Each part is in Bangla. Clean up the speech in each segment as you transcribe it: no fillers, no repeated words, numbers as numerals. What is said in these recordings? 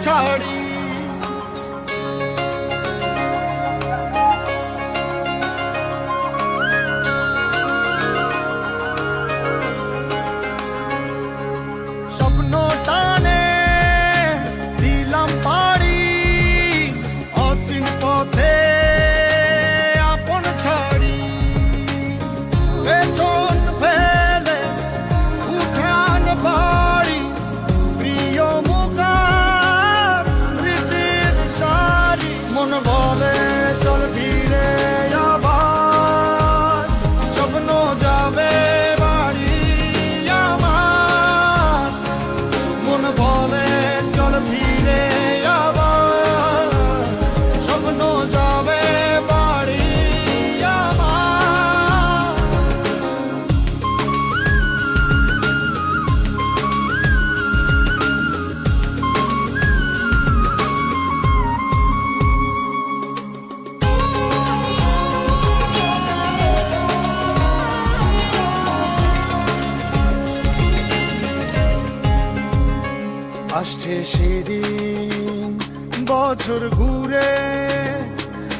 ছাড়ি। স্বপ্ন টানে দিলাম পাড়ি, অচিন পথে আপন ছাড়ি। পেছন ফেলে উঠান বাড়ি, প্রিয় মুখার স্মৃতির সারি। মন বলে চল ফিরে আবার, স্বপ্ন যাবে বাড়ি আমার। মন বলে চল ফিরে আবার, স্বপ্ন যাবে বাড়ি আমার। আসছে সেদিন বছর ঘুরে,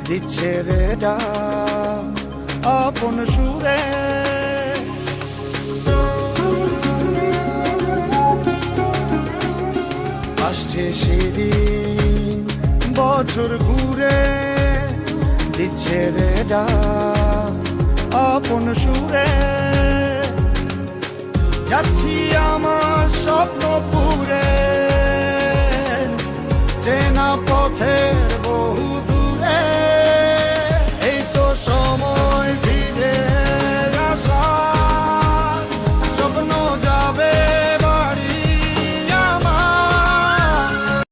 দিচ্ছে রে ডাক আপন সুরে। আসছে সেদিন বছর ঘুরে, দিচ্ছে রে ডাক আপন সুরে। যাচ্ছি আমার স্বপ্ন পুরে।